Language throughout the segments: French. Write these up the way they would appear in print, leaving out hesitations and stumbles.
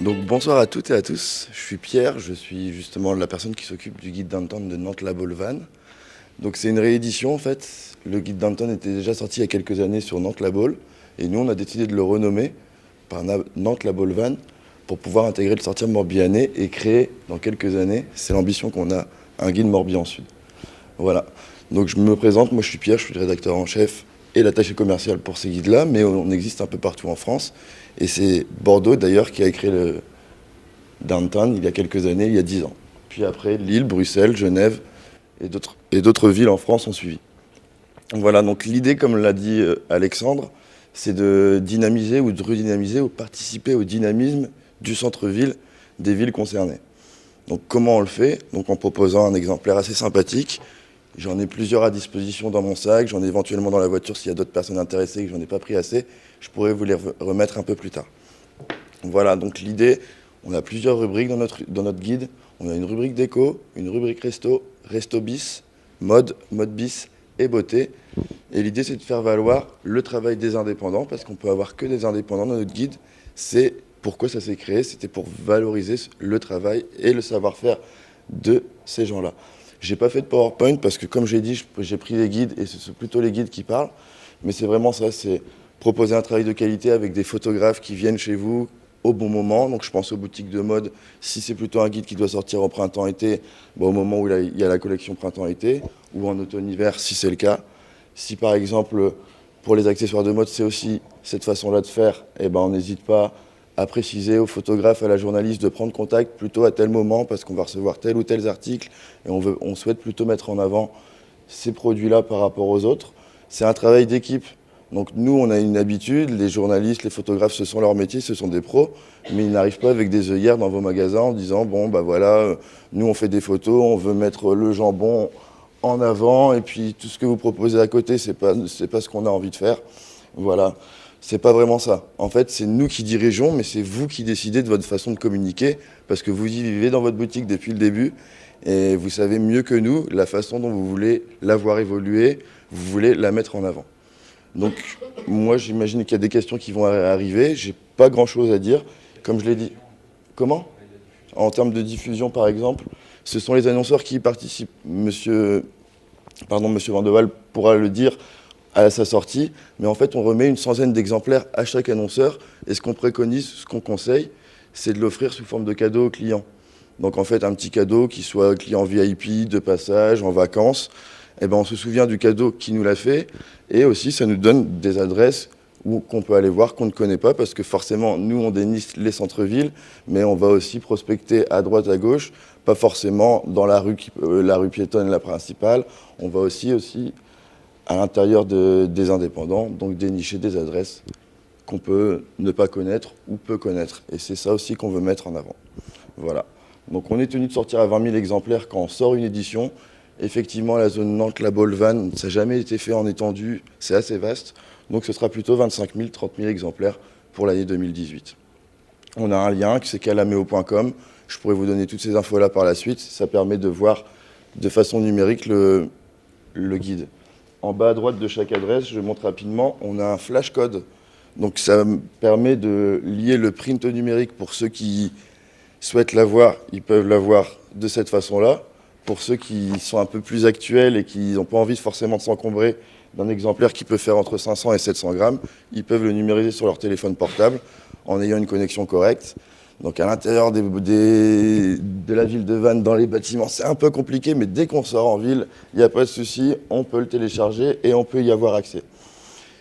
Donc bonsoir à toutes et à tous, je suis Pierre, je suis justement la personne qui s'occupe du guide Downtown de Nantes-la-Baule-Vannes. Donc c'est une réédition en fait, le guide Downtown était déjà sorti il y a quelques années sur Nantes-la-Baule et nous on a décidé de le renommer par Nantes-la-Baule-Vannes pour pouvoir intégrer le sortir Morbihanais et créer dans quelques années, c'est l'ambition qu'on a, un guide Morbihan Sud. Voilà, donc je me présente, moi je suis Pierre, je suis le rédacteur en chef et l'attaché commercial pour ces guides-là, mais on existe un peu partout en France. Et c'est Bordeaux d'ailleurs qui a créé le Downtown il y a quelques années, il y a 10 ans. Puis après, Lille, Bruxelles, Genève et d'autres villes en France ont suivi. Voilà, donc l'idée, comme l'a dit Alexandre, c'est de dynamiser ou de redynamiser ou participer au dynamisme du centre-ville des villes concernées. Donc comment on le fait? Donc en proposant un exemplaire assez sympathique. J'en ai plusieurs à disposition dans mon sac, j'en ai éventuellement dans la voiture s'il y a d'autres personnes intéressées et que j'en ai pas pris assez, je pourrais vous les remettre un peu plus tard. Voilà, donc l'idée, on a plusieurs rubriques dans notre guide. On a une rubrique déco, une rubrique resto, resto bis, mode bis et beauté. Et l'idée, c'est de faire valoir le travail des indépendants, parce qu'on peut avoir que des indépendants dans notre guide. C'est pourquoi ça s'est créé, c'était pour valoriser le travail et le savoir-faire de ces gens-là. J'ai pas fait de PowerPoint parce que, comme j'ai dit, j'ai pris les guides et ce sont plutôt les guides qui parlent. Mais c'est vraiment ça, c'est proposer un travail de qualité avec des photographes qui viennent chez vous au bon moment. Donc je pense aux boutiques de mode. Si c'est plutôt un guide qui doit sortir au printemps-été, au moment où il y a la collection printemps-été, ou en automne-hiver si c'est le cas. Si par exemple, pour les accessoires de mode, c'est aussi cette façon-là de faire, on n'hésite pas à préciser au photographe, à la journaliste de prendre contact plutôt à tel moment parce qu'on va recevoir tel ou tel article et on souhaite plutôt mettre en avant ces produits-là par rapport aux autres. C'est un travail d'équipe. Donc nous, on a une habitude, les journalistes, les photographes, ce sont leur métier, ce sont des pros, mais ils n'arrivent pas avec des œillères dans vos magasins en disant bon, voilà, nous on fait des photos, on veut mettre le jambon en avant et puis tout ce que vous proposez à côté, c'est pas ce qu'on a envie de faire. Voilà. C'est pas vraiment ça. En fait, c'est nous qui dirigeons, mais c'est vous qui décidez de votre façon de communiquer, parce que vous y vivez dans votre boutique depuis le début, et vous savez mieux que nous la façon dont vous voulez la voir évoluer, vous voulez la mettre en avant. Donc, moi, j'imagine qu'il y a des questions qui vont arriver. J'ai pas grand-chose à dire. Comme je l'ai dit. Comment? En termes de diffusion, par exemple, ce sont les annonceurs qui y participent. Monsieur Van de Waal pourra le dire à sa sortie, mais en fait on remet une centaine d'exemplaires à chaque annonceur et ce qu'on préconise, ce qu'on conseille, c'est de l'offrir sous forme de cadeau aux clients. Donc en fait un petit cadeau qui soit client VIP, de passage, en vacances, on se souvient du cadeau qui nous l'a fait et aussi ça nous donne des adresses qu'on peut aller voir, qu'on ne connaît pas, parce que forcément nous on déniche les centres-villes, mais on va aussi prospecter à droite, à gauche, pas forcément dans la rue piétonne, la principale, on va aussi à l'intérieur des indépendants, donc dénicher des adresses qu'on peut ne pas connaître ou peu connaître. Et c'est ça aussi qu'on veut mettre en avant. Voilà. Donc on est tenu de sortir à 20 000 exemplaires quand on sort une édition. Effectivement, la zone Nantes-la-Baule-Vannes, ça n'a jamais été fait en étendue, c'est assez vaste. Donc ce sera plutôt 25 000, 30 000 exemplaires pour l'année 2018. On a un lien, c'est calameo.com. Je pourrais vous donner toutes ces infos-là par la suite. Ça permet de voir de façon numérique le guide. En bas à droite de chaque adresse, je montre rapidement, on a un flash code. Donc ça permet de lier le print au numérique. Pour ceux qui souhaitent l'avoir, ils peuvent l'avoir de cette façon-là. Pour ceux qui sont un peu plus actuels et qui n'ont pas envie forcément de s'encombrer d'un exemplaire qui peut faire entre 500 et 700 grammes, ils peuvent le numériser sur leur téléphone portable en ayant une connexion correcte. Donc à l'intérieur de la ville de Vannes, dans les bâtiments, c'est un peu compliqué, mais dès qu'on sort en ville, il n'y a pas de souci, on peut le télécharger et on peut y avoir accès.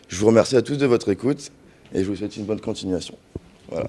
Je vous remercie à tous de votre écoute et je vous souhaite une bonne continuation. Voilà.